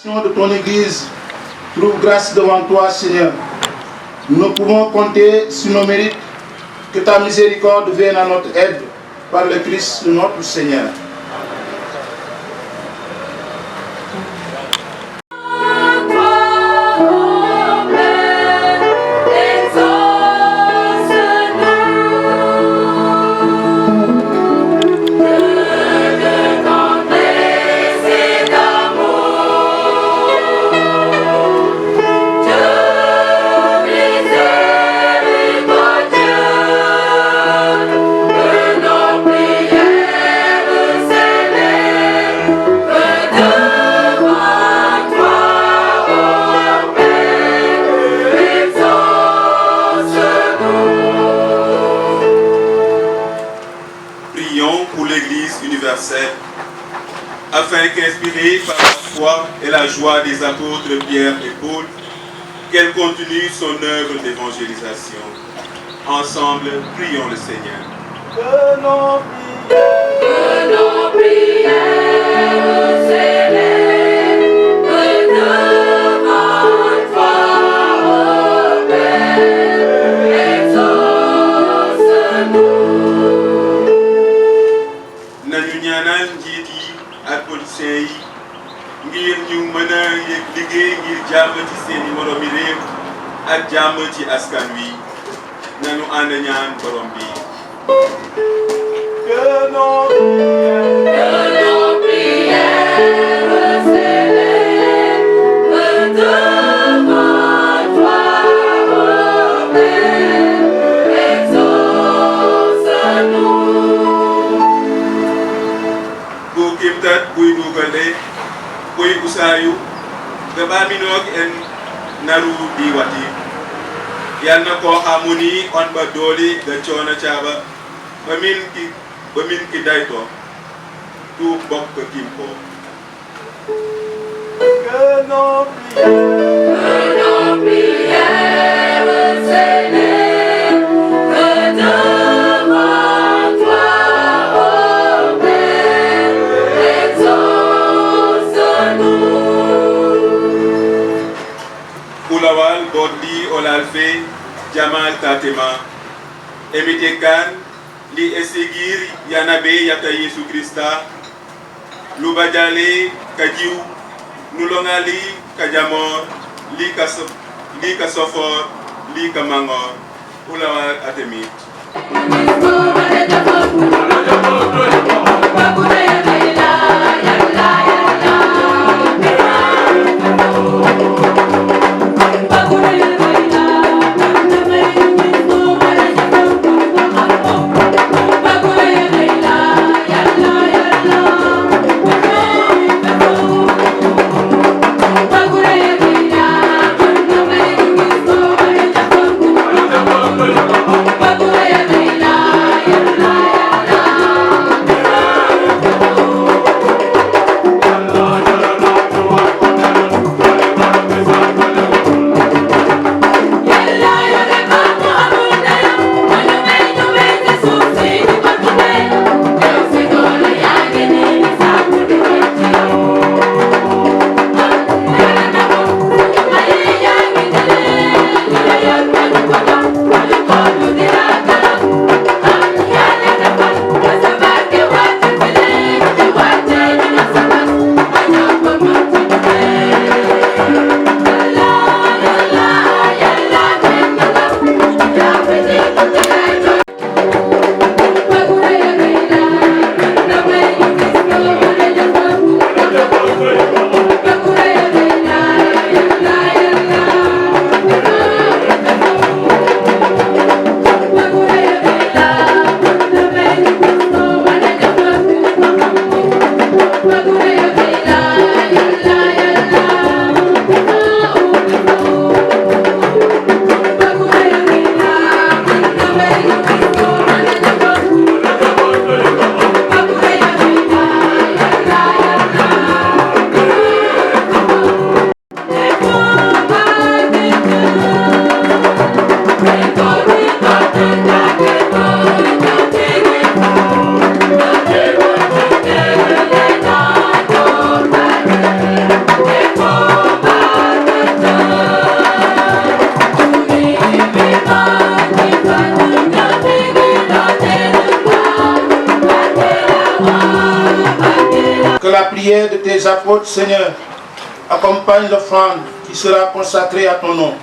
De ton Église trouve grâce devant toi, Seigneur. Nous ne pouvons compter sur nos mérites, que ta miséricorde vienne à notre aide par le Christ notre Seigneur. Afin qu'inspirée par la foi et la joie des apôtres Pierre et Paul, qu'elle continue son œuvre d'évangélisation. Ensemble, prions le Seigneur. Que nos prières s'élèvent devant toi, ô Père, exauce-nous. Nañu ñaanal njiit yi ak politiciens yi ngir ñu mën a liggéey ngir jàmm ci seeni moromi réew ak jàmm ci askan wi nañu ànd ñaan borom bi. Que nos prières s'élèvent devant toi, ô Père, exauce-nous. Bo kimtat buy dugale buy usaayu gabaminoog en naru diwati yal na ko xamuni on ba dooli ga coona caaba ba min ki dayto tu bokk kimpo. Que nos prières s'élèvent devant toi, ô Père, exauce-nous. Kulawal boddi olalfe jamal tatema emite kan li esigir yanabe yata Yesu Krista lubajale kajiu nulongali kajamor li kasofor li kamangor kulawal atemit. Que la prière de tes apôtres, Seigneur, accompagne l'offrande qui sera consacrée à ton nom.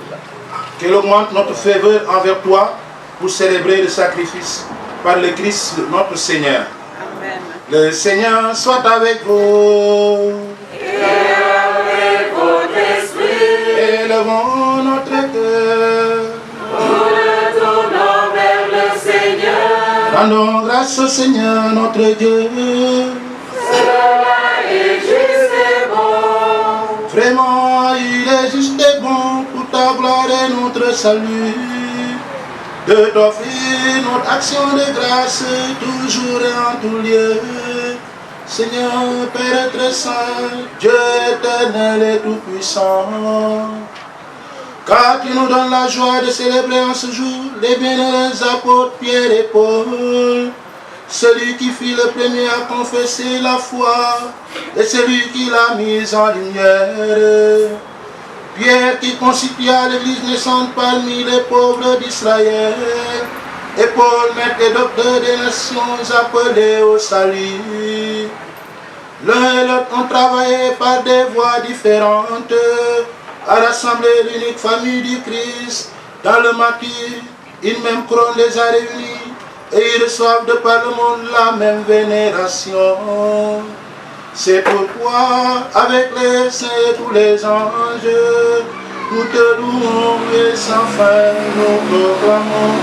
Qu'elle augmente notre faveur envers toi pour célébrer le sacrifice par le Christ notre Seigneur. Amen. Le Seigneur soit avec vous. Et avec votre esprit, Élevons notre cœur. nous le tournons vers le Seigneur. Rendons grâce au Seigneur notre Dieu. Cela est juste et bon. Vraiment, il est juste et bon pour ta gloire et notre salut, de t'offrir notre action de grâce toujours et en tout lieu. Seigneur, Père très saint, Dieu éternel et tout-puissant, car tu nous donnes la joie de célébrer en ce jour les bienheureux apôtres Pierre et Paul, celui qui fut le premier à confesser la foi et celui qui l'a mise en lumière. Pierre qui constitua l'église naissante parmi les pauvres d'Israël, et Paul, maître et docteur des nations appelés au salut. L'un et l'autre ont travaillé par des voies différentes à rassembler l'unique famille du Christ dans le martyre. Une même couronne les a réunis et ils reçoivent de par le monde la même vénération. C'est pourquoi, avec les saints et tous les anges, nous te louons et sans fin nous proclamons.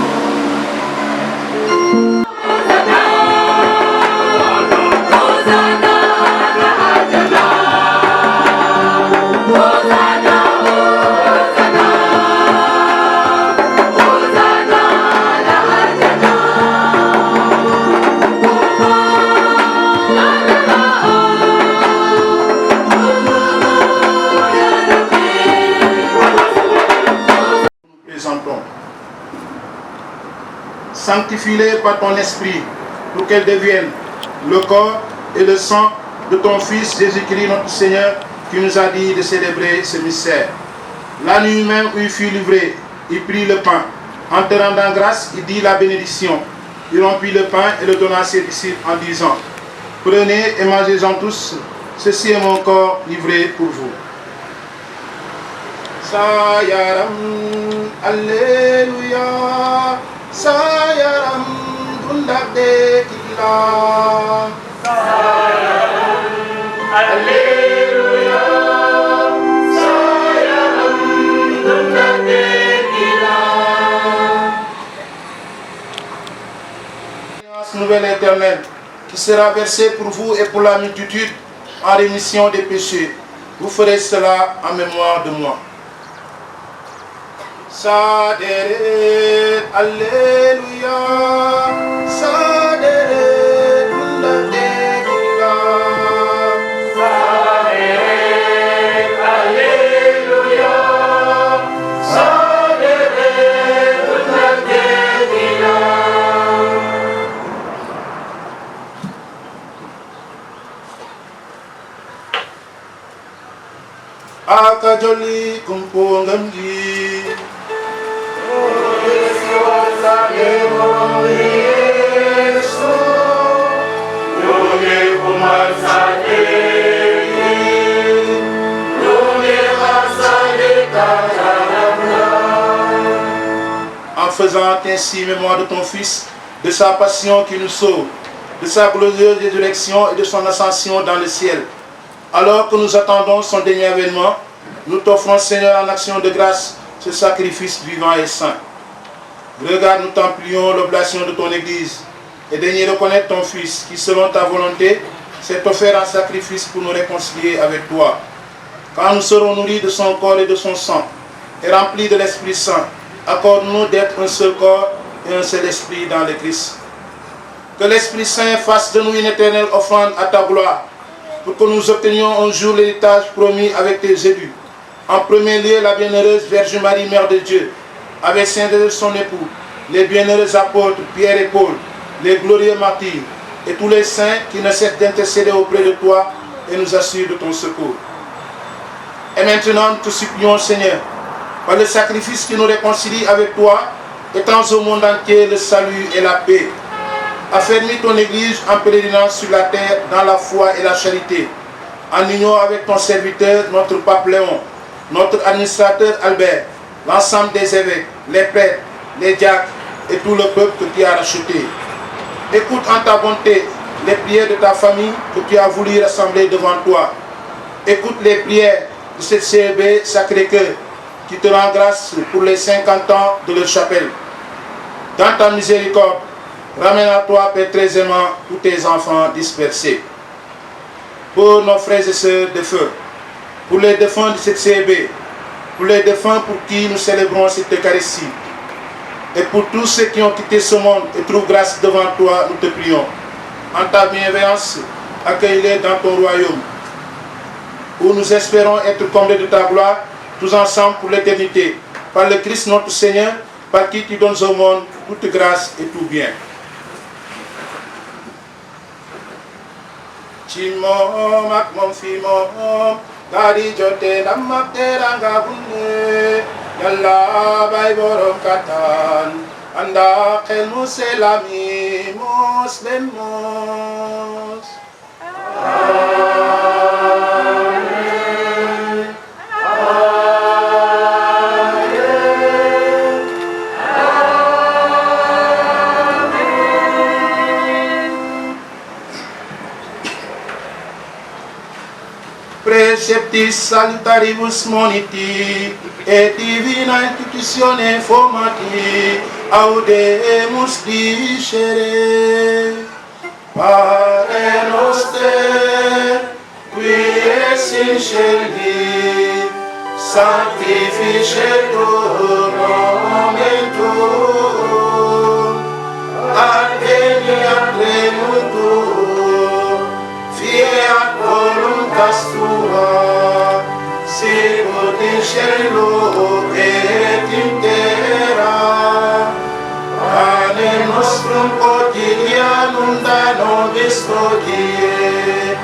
Sanctifie-les par ton esprit pour qu'elles deviennent le corps et le sang de ton Fils Jésus-Christ notre Seigneur qui nous a dit de célébrer ce mystère. La nuit même où il fut livré, il prit le pain. En te rendant grâce, il dit la bénédiction. Il rompit le pain et le donna à ses disciples en disant: prenez et mangez-en tous, ceci est mon corps livré pour vous. Sayaram, Alléluia. Sayaram Gundade Illa. Sayaram, Alléluia. Sayaram, Gundade Illa. Nouvelle éternelle qui sera versée pour vous et pour la multitude en rémission des péchés. Vous ferez cela en mémoire de moi. Sadere, Alléluia, Sadere, Gundadekila. Sadere, Alléluia. Sadere, Gundadekila. Akajoli kumpungamji. En faisant ainsi mémoire de ton Fils, de sa passion qui nous sauve, de sa glorieuse résurrection et de son ascension dans le ciel. Alors que nous attendons son dernier avènement, nous t'offrons, Seigneur, en action de grâce, ce sacrifice vivant et saint. Regarde, nous t'en prions, l'oblation de ton Église, et daignes reconnaître ton Fils, qui selon ta volonté s'est offert en sacrifice pour nous réconcilier avec toi. Quand nous serons nourris de son corps et de son sang, et remplis de l'Esprit Saint, accorde-nous d'être un seul corps et un seul esprit dans le Christ. Que l'Esprit Saint fasse de nous une éternelle offrande à ta gloire, pour que nous obtenions un jour l'héritage promis avec tes élus. En premier lieu, la bienheureuse Vierge Marie, Mère de Dieu, avec Saint de son époux, les bienheureux apôtres Pierre et Paul, les glorieux martyrs, et tous les saints qui ne cessent d'intercéder auprès de toi et nous assurent de ton secours. Et maintenant, nous te supplions, Seigneur, par le sacrifice qui nous réconcilie avec toi, étends au monde entier le salut et la paix. Affermis ton Église en pèlerinage sur la terre dans la foi et la charité, en union avec ton serviteur, notre pape Léon, notre administrateur Albert, l'ensemble des évêques, les prêtres, les diacres et tout le peuple que tu as racheté. Écoute en ta bonté les prières de ta famille que tu as voulu rassembler devant toi. Écoute les prières de cette CEB Sacré-Cœur qui te rend grâce pour les 50 ans de leur chapelle. Dans ta miséricorde, ramène à toi, Père très aimant, tous tes enfants dispersés. Pour nos frères et sœurs de feu, pour les défunts de cette CEB, pour les défunts pour qui nous célébrons cette Eucharistie, et pour tous ceux qui ont quitté ce monde et trouvent grâce devant toi, nous te prions. En ta bienveillance, accueille-les dans ton royaume, où nous espérons être comblés de ta gloire, tous ensemble pour l'éternité, par le Christ notre Seigneur, par qui tu donnes au monde toute grâce et tout bien. Chimom ak mom fi mom gadi jote namak teranga bunne yalla bay borom katan anda khel muselami muslim mos. Preceptis salutaribus moniti et divina institutione formati audemus dicere. Pare noster, qui es in cieli, sanctificetur nomen tuum, adveniat regnum tuum, fiat voluntas tua, sicut in cielo et in terra. Panem nostrum quotidianum da nobis hodie,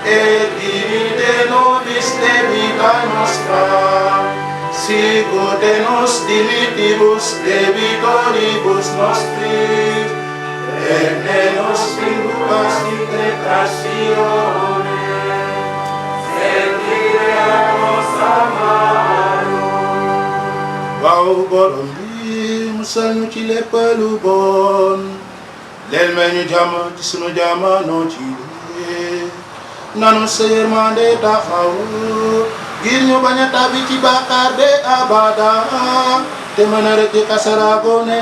et divide nobis debita nostra, sicut et nos dimitibus debitoribus nostris, et ne nos inducas in tentatione, sed libera nos a malo. Wow, borom bi musal ñu ci lépp lu bon, leel may ñu jàmm ci sunu jamono ci lii, nanu sa yërmande taxaw ngir ñu bañ a tàbbi ci bàkkaar be abada, te mën a rëcc kasaraago ne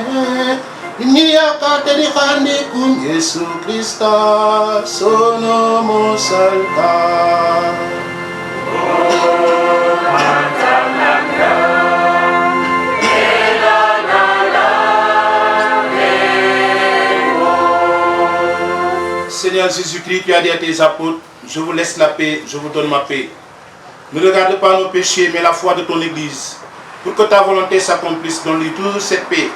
ñi yaakaar te di xandikum Yesu Krista sunu musalkat. Seigneur Jésus-Christ, tu as dit à tes apôtres, je vous laisse la paix, je vous donne ma paix. Ne regarde pas nos péchés, mais la foi de ton Église. Pour que ta volonté s'accomplisse, donne-lui toujours cette paix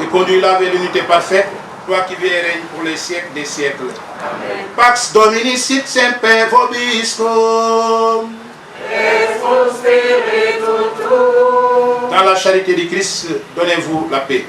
et conduis-la vers l'unité parfaite, toi qui vis et règnes pour les siècles des siècles. Amen. Pax Domini sit semper vobiscum. Dans la charité du Christ, donnez-vous la paix.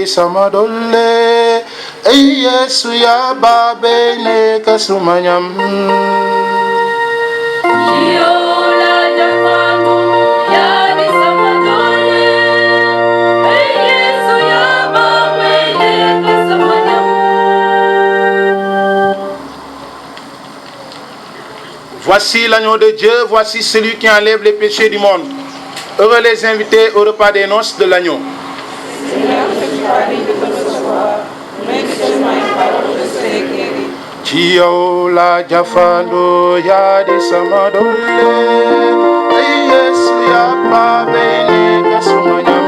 Sama dolle ay Yesu ya babe ne kasumanyam Shiola jafangu ya di sama dolle ay Yesu ya babe ne kasumanyam. Voici l'agneau de Dieu, voici celui qui enlève les péchés du monde. Heureux les invités au repas des noces de l'agneau. Seigneur, que tu pardonnes de me recevoir, mais que tu m'aies parole de se guérir. ci yow la jafandu yaa di sama doole ay Yesu yaa baabe nekk sama ñam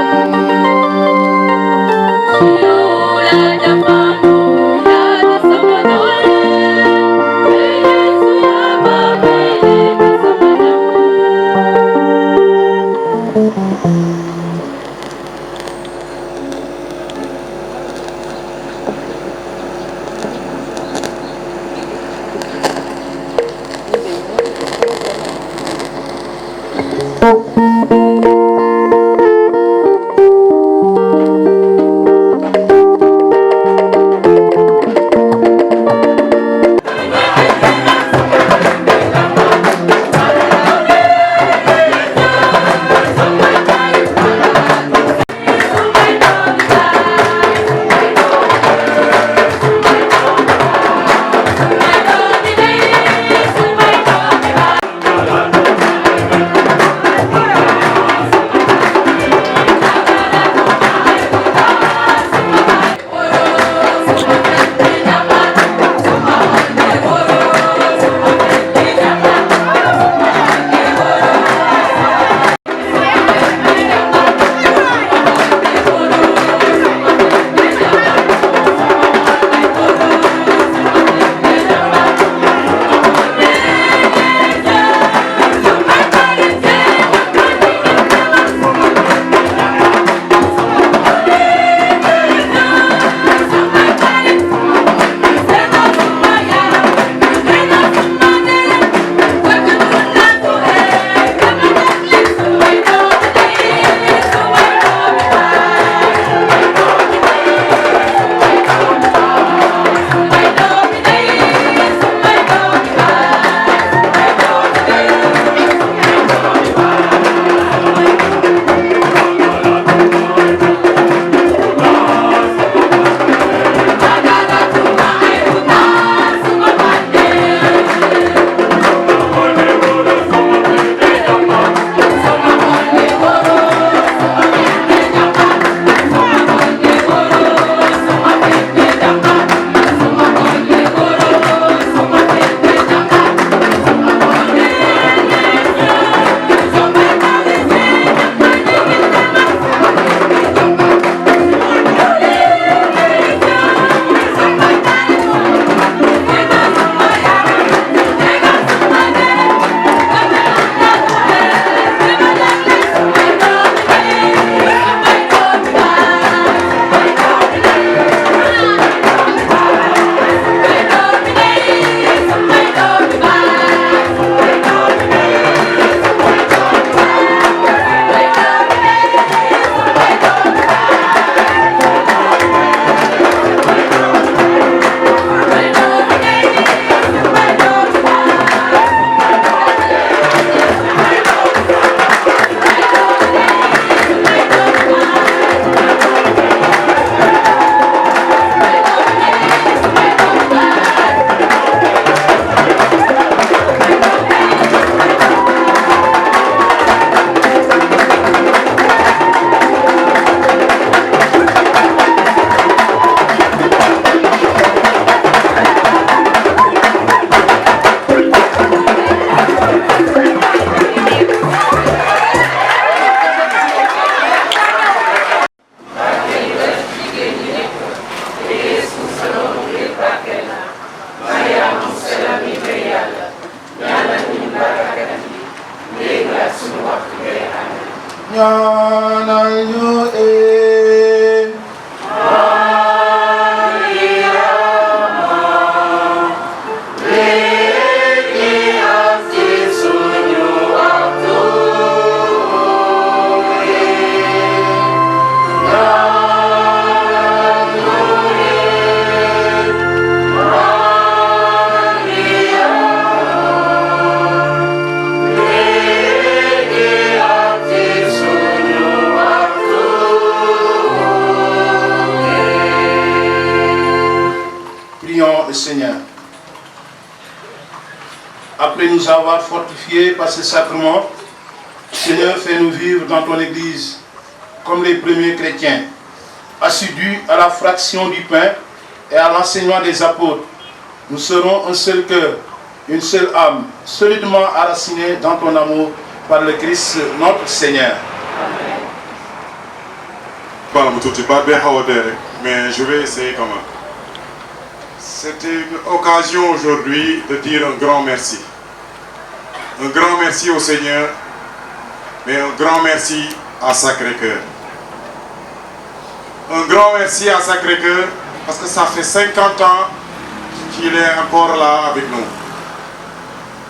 ñaanal ñu le Seigneur. Après nous avoir fortifiés par ce sacrement, Seigneur, fais-nous vivre dans ton Église comme les premiers chrétiens, assidus à la fraction du pain et à l'enseignement des apôtres, nous serons un seul cœur, une seule âme, solidement enracinés dans ton amour par le Christ notre Seigneur. Mais je vais essayer quand même. C'est une occasion aujourd'hui de dire un grand merci. Un grand merci au Seigneur, mais un grand merci à Sacré-Cœur. Un grand merci à Sacré-Cœur parce que ça fait 50 ans qu'il est encore là avec nous.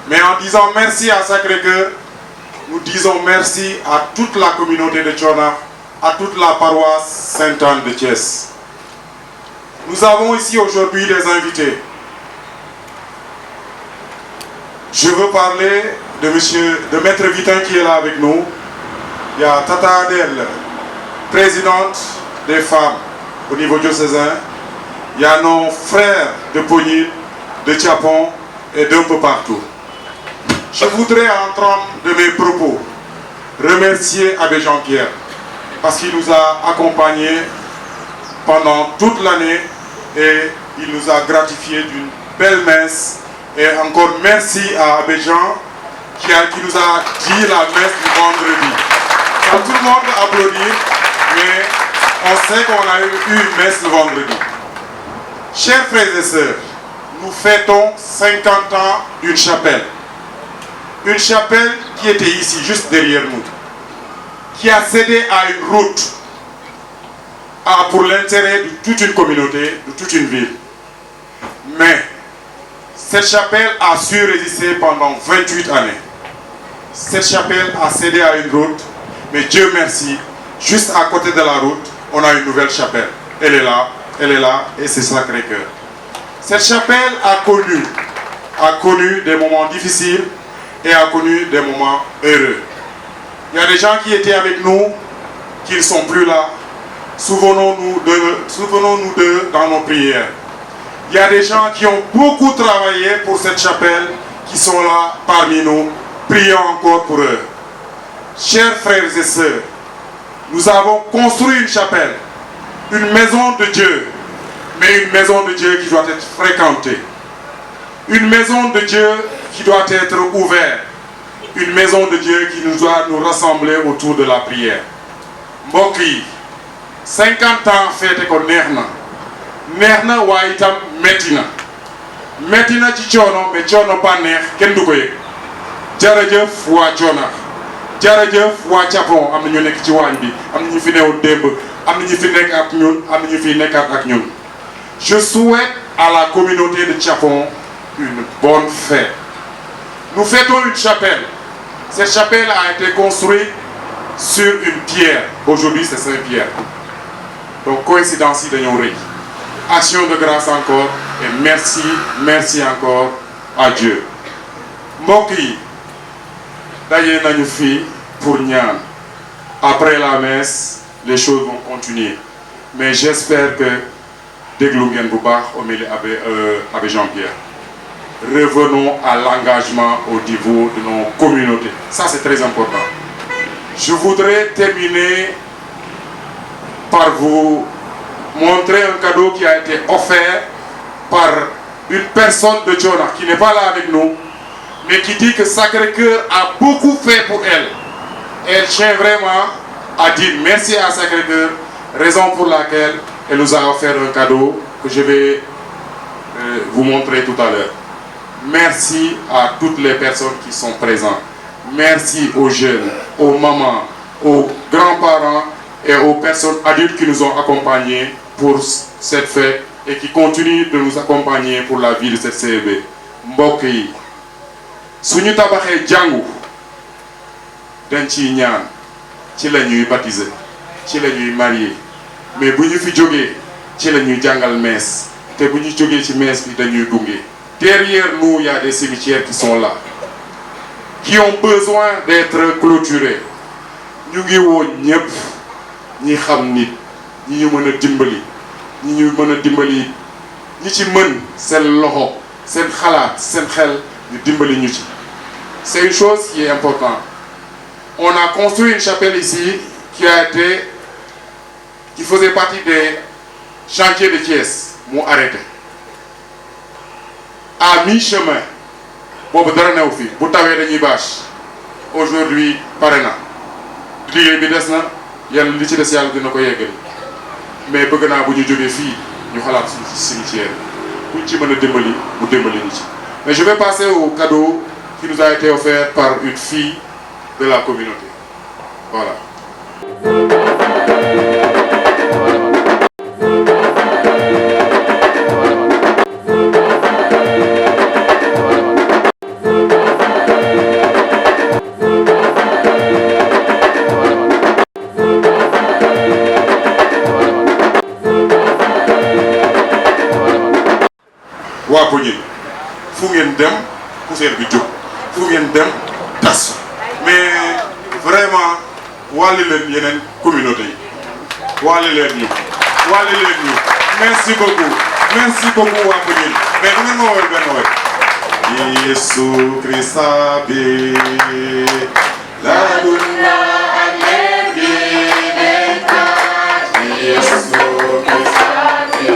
Mais en disant merci à Sacré-Cœur, nous disons merci à toute la communauté de Tchona, à toute la paroisse Sainte-Anne de Thiès. Nous avons ici aujourd'hui des invités. Je veux parler de Maître Vitin qui est là avec nous. Il y a Tata Adèle, présidente des femmes au niveau diocésain. Il y a nos frères de Pogny, de Tchapon et d'un peu partout. Je voudrais, en trame de mes propos, remercier Abbé Jean-Pierre parce qu'il nous a accompagnés pendant toute l'année et il nous a gratifié d'une belle messe. Et encore merci à Abbé Jean qui nous a dit la messe du vendredi. Quand tout le monde applaudit, mais on sait qu'on a eu une messe le vendredi. Chers frères et sœurs, nous fêtons 50 ans d'une chapelle. Une chapelle qui était ici, juste derrière nous, qui a cédé à une route pour l'intérêt de toute une communauté, de toute une ville. Mais cette chapelle a su résister pendant 28 années. Cette chapelle a cédé à une route, mais Dieu merci, juste à côté de la route, on a une nouvelle chapelle. Elle est là, et c'est Sacré-Cœur. Cette chapelle a connu des moments difficiles et a connu des moments heureux. Il y a des gens qui étaient avec nous, qui ne sont plus là. Souvenons-nous d'eux dans nos prières. Il y a des gens qui ont beaucoup travaillé pour cette chapelle, qui sont là parmi nous. Prions encore pour eux. Chers frères et sœurs, nous avons construit une chapelle, une maison de Dieu, mais une maison de Dieu qui doit être fréquentée. Une maison de Dieu qui doit être ouverte. Une maison de Dieu qui doit nous rassembler autour de la prière. Mbokki, 50 ans fête ko neexna waaye itam metti na ci coono mais coono ba neex kenn du ko yëg. Jërëjëf waa Tchona, jërëjëf waa Tchapon, am na ñu nekk ci waañ bi, am na ñu fi newoon démb, am na ñu fi nekk ak ñun, am na ñu fi nekkaat ak ñun. Je souhaite à la communauté de Tchapon une bonne fête. Nous fêtons une chapelle. Cette chapelle a été construite sur une pierre. Aujourd'hui, c'est Saint-Pierre. Donc, coïncidence de Nyoré. Action de grâce encore et merci encore à Dieu. Moki, d'ailleurs, nous fi pour Nyan. Après la messe, les choses vont continuer. Mais j'espère que Degloungen Boubar, au milieu avec Jean-Pierre. Revenons à l'engagement au niveau de nos communautés. Ça, c'est très important. Je voudrais terminer par vous montrer un cadeau qui a été offert par une personne de Tchona qui n'est pas là avec nous, mais qui dit que Sacré-Cœur a beaucoup fait pour elle. Elle tient vraiment à dire merci à Sacré-Cœur, raison pour laquelle elle nous a offert un cadeau que je vais vous montrer tout à l'heure. Merci à toutes les personnes qui sont présentes. Merci aux jeunes, aux mamans, aux grands-parents et aux personnes adultes qui nous ont accompagnés pour cette fête et qui continuent de nous accompagner pour la vie de cette CEB. Mbokk yi, suñu tabaxé jangu dañ ci ñaan ci lañuy baptiser, ci lañuy marier, mais buñu fi joggé ci lañuy jangal messe, té buñu joggé ci messe bi dañuy gungé. Derrière nous, il y a des cimetières qui sont là, qui ont besoin d'être clôturés. Nous avons ñëpp ñi xam nit ñi ñu mën a dimbali ñi ñu mën a dimbali ñi ci mën seen loxo seen xalaat seen xel ñu dimbali ñu ci. C'est une chose qui est importante. On a construit une chapelle ici qui qui faisait partie des chantiers de Thiès m'ont arrêté. À mi-chemin, boobu dara new fi bu tawee dañuy bâche aujourd'hui pare na liggéey bi des na yàlla li ci des yàlla dina ko yeggali mais bëgg naa bu ñu jógee fii ñu xalaat suñu cimetière buñ ci mën a dimbali mu dimbali ñu ci. Mais je vais passer au cadeau qui nous a été offert par une fille de la communauté. Voilà. waa Pognine fu ngeen dem poussière bi jóg fu ngeen dem tas mais vraiment wàlli leen yeneen communauté yi wàlli leen ñu merci beaucoup waa Pognine mais du ngeen ma woowal benn woy Yesu Krista bi la dunda alegi neka Yesu Krista bi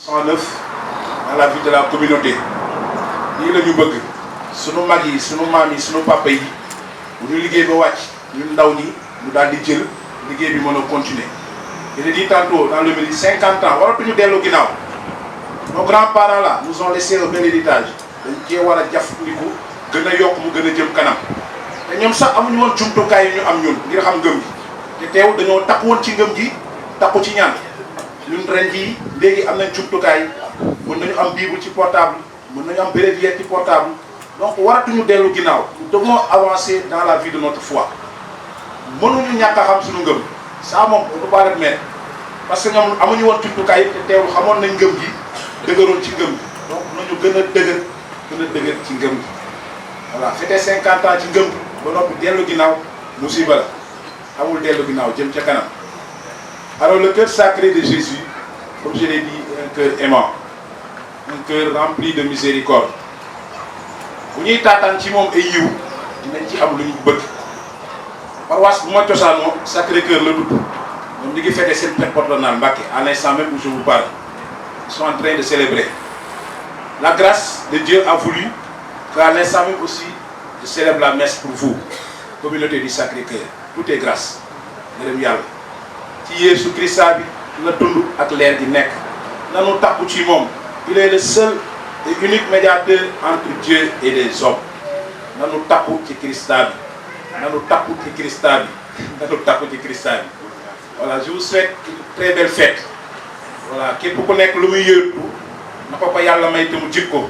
dans la vie de la communauté lii la ñu bëgg sunu mag yi sunu maam yi sunu papa yi bu ñu liggéey ba wàcc ñun ndaw ñi ñu daal di jël liggéey bi mën a continuer. Je l'ai dit tantôt dans le midi 50 ans waratuñu dellu ginnaaw nos grands-parents là nous ont laissé un bel héritage dañ cee war a jafandiko gën a yokk mu gën a jëm kanam te ñoom sax amuñu woon jumtukaay yi ñu am ñun ngir xam ngëm gi te teew dañoo takku woon ci ngëm gi takku ci ñaan ñun ren jii léegi am nañ jumtukaay mën nañu am bible ci portable mën nañu am bréviaire ci portable donc waratuñu dellu ginnaaw nous devons avancer dans la vie de notre foi mënuñu ñàkk a xam suñu ngëm ça moom on peut pas admettre parce que ñoom amuñu woon jumtukaay yi te teewul xamoon nañ ngëm gi dëgëroon ci ngëm gi donc nañu gën a dëgër ci ngëm gi voilà c'était 50 ans ci ngëm gi ba noppi dellu ginnaaw musiba la amul dellu ginnaaw jëm ca kanam. Alors le cœur sacré de Jésus, comme je l'ai dit, est un cœur aimant, un cœur rempli de miséricorde. Bu ñuy taataan ci moom ay yiw dinañ ci am lu ñu bëgg. Paroisse bu ma cosaanoo Sacré-Cœur la tudd ñoom ñu ngi fêté seen fête patronale Mbacké à l'instant même où je vous parle. Ils sont en train de célébrer. La grâce de Dieu a voulu qu'à l'instant même aussi je célèbre la messe pour vous, communauté du Sacré-Cœur. Tout est grâce. Ngërëm Yàlla. Ci Yeesu Krista bi la dund ak leer gi nekk nanu takku ci moom il est le seul et unique médiateur entre Dieu et les hommes nanu takku ci Krista bi nanu takku ci Krista bi nanu takku ci Krista bi voilà je vous souhaite une très belle fête voilà képp ku nekk lu muy yëngu na ko yàlla may te mu jik ko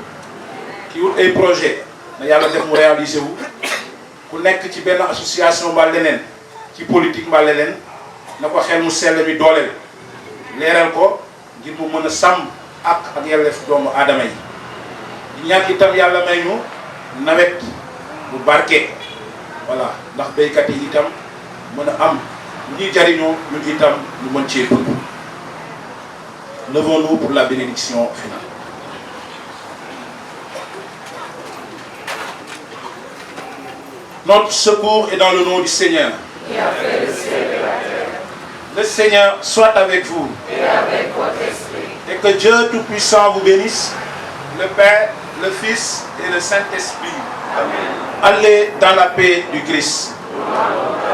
ki wut ay projet na yàlla def mu réaliser wu ku nekk ci benn association mbaa leneen ci politique mbaa leneen na ko xel mu sell mi dooleel leeral ko ngir mu mën a sàmm ak yelleef doomu aadama yi di ñaan itam yàlla may ñu nawet bu barke voilà ndax béykat yi itam mën a am lu ñuy jariñoo ñun itam ñu mën cee dund. Levons-nous pour la bénédiction finale. Notre secours est dans le nom du Seigneur. Qui a fait le ciel et la terre. Le Seigneur soit avec vous. Et avec votre esprit. Et que Dieu Tout-Puissant vous bénisse, le Père, le Fils et le Saint-Esprit. Amen. Allez dans la paix du Christ. Nous allons